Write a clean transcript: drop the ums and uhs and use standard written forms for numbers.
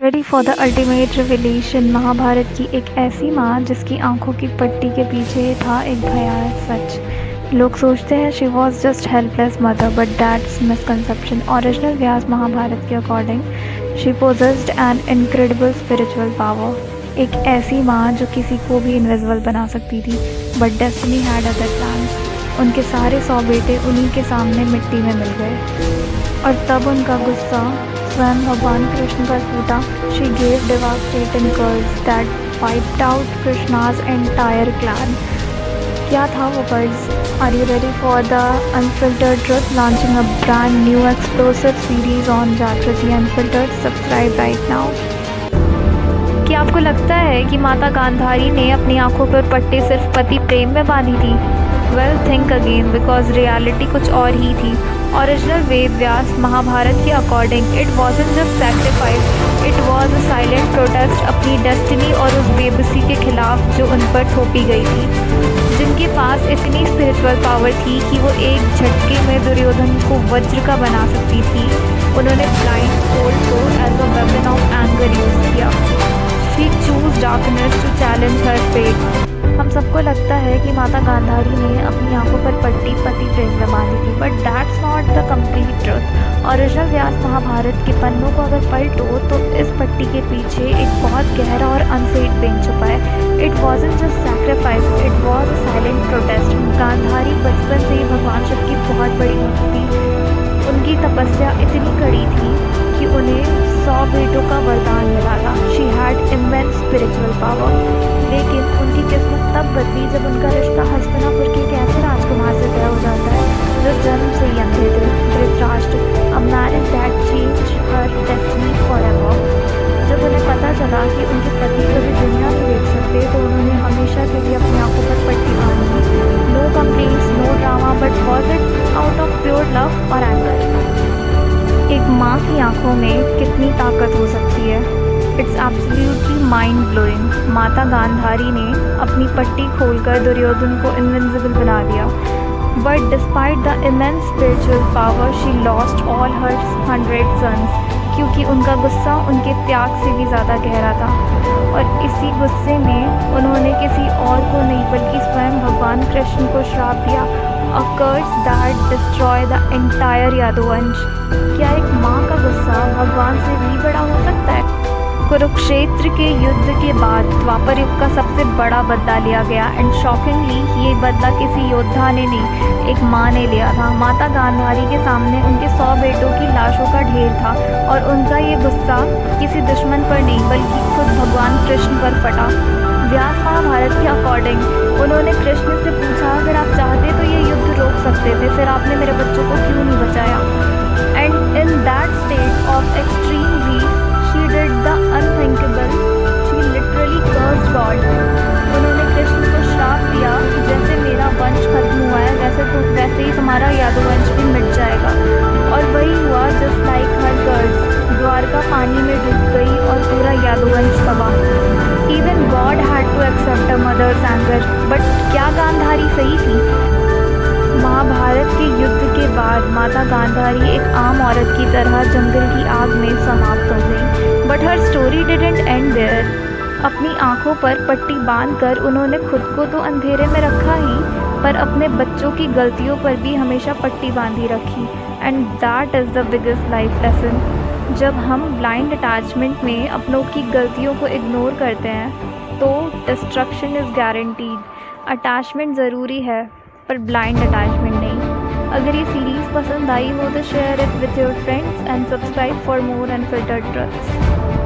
Ready for the ultimate revelation. Mahabharata की एक ऐसी माँ जिसकी आंखों की पट्टी के पीछे था एक भयानक सच। लोग सोचते हैं she was just helpless mother, but that's misconception. Original Vyas Mahabharat के according she possessed an incredible spiritual power. एक ऐसी माँ जो किसी को भी इनविजिबल बना सकती थी, but destiny had other plans. उनके सारे 100 बेटे उन्हीं के सामने मिट्टी में मिल गए और तब उनका गुस्सा स्वयं भगवान कृष्ण पर फूटा। She gave devastating curse that wiped out Krishna's entire clan. क्या था वो कर्ज? Are you ready for the unfiltered truth? Launching a brand new explosive series on Jagrati Unfiltered. Subscribe right now. क्या आपको लगता है कि माता गांधारी ने अपनी आंखों पर पट्टी सिर्फ पति प्रेम में बांधी थी? Well, think again, because reality कुछ और ही थी। ओरिजिनल वेद व्यास महाभारत के according it wasn't just sacrifice, it was a silent protest अपनी डेस्टिनी और उस बेबसी के खिलाफ जो उन पर थोपी गई थी, जिनके पास इतनी स्पिरिचुअल पावर थी कि वो एक झटके में दुर्योधन को वज्र का बना सकती थी। उन्होंने ब्लाइंड सोल को as a weapon of anger use किया। She choose darkness to challenge her fate. हम सबको लगता है कि माता गांधारी ने अपनी आंखों पर पट्टी पति प्रेम में बांधी थी, but that's not the complete truth. Original Vyas Mahabharat के पन्नों को अगर पलटो तो इस पट्टी के पीछे एक बहुत गहरा और अनसेड पेन छुपा है। It wasn't just sacrifice, it was a silent protest. Gandhari बचपन से ही भगवान शिव की बहुत बड़ी भक्त थी। उनकी तपस्या इतनी कड़ी थी कि उन्हें 100 बेटों का वरदान मिला था। She had immense spiritual power. लेकिन उनकी किस्मत तब बदली जब उनका रिश्ता हस्तिनापुर के एक ऐसे राजकुमार से तय हो जाता है जो जन्म से ही अंधे थे, Dhritarashtra. A marriage that changed her destiny forever. जब उन्हें पता चला कि उनके पति कभी दुनिया नहीं देख सकते तो उन्होंने हमेशा के लिए अपनी आंखों पर पट्टी बांधी। No complaints, no drama, but was it out of pure love और एंगर। एक माँ की आंखों में कितनी ताकत हो सकती है, इट्स एब्सोल्युटली माइंड ब्लोइंग। माता गांधारी ने अपनी पट्टी खोलकर दुर्योधन को इनविंसिबल बना दिया, but despite the immense spiritual power she lost all her 100 sons, क्योंकि उनका गुस्सा उनके त्याग से भी ज़्यादा गहरा था। और इसी गुस्से में उन्होंने किसी और को नहीं बल्कि स्वयं भगवान कृष्ण को श्राप दिया, a curse that destroy the entire Yadavvansh. क्या एक माँ का गुस्सा भगवान से भी बड़ा हो सकता है? कुरुक्षेत्र के युद्ध के बाद द्वापर युग का सबसे बड़ा बदला लिया गया, एंड शॉकिंगली ये बदला किसी योद्धा ने नहीं, एक माँ ने लिया था। माता गांधारी के सामने उनके 100 बेटों की लाशों का ढेर था और उनका ये गुस्सा किसी दुश्मन पर नहीं बल्कि खुद भगवान कृष्ण पर फटा। व्यास महाभारत के अकॉर्डिंग उन्होंने कृष्ण से पूछा, अगर आप चाहते तो ये युद्ध रोक सकते थे, फिर आपने मेरे बच्चों को क्यों नहीं बचाया? And in that state of extreme grief she did the unthinkable. She literally cursed God. उन्होंने कृष्ण को श्राप दिया, जैसे मेरा वंश खत्म हुआ है वैसे ही तुम्हारा यादववंश भी मिट जाएगा। और वही हुआ, जस्ट लाइक हर कर्स। द्वारका पानी में डूब गई और पूरा यादववंश तबाह। Even God had to accept a mother's anger. But क्या गांधारी सही थी? महाभारत के युद्ध के बाद माता गांधारी एक आम औरत की तरह जंगल की आग में समाप्त हो गई, but her story didn't end there. अपनी आंखों पर पट्टी बांधकर उन्होंने खुद को तो अंधेरे में रखा ही, पर अपने बच्चों की गलतियों पर भी हमेशा पट्टी बांधी रखी। And that is the biggest life lesson. जब हम ब्लाइंड अटैचमेंट में अपनों की गलतियों को इग्नोर करते हैं तो डिस्ट्रक्शन इज़ गारंटीड। अटैचमेंट ज़रूरी है पर ब्लाइंड अटैचमेंट नहीं। अगर ये सीरीज़ पसंद आई हो तो share it with your friends and subscribe for more unfiltered truths.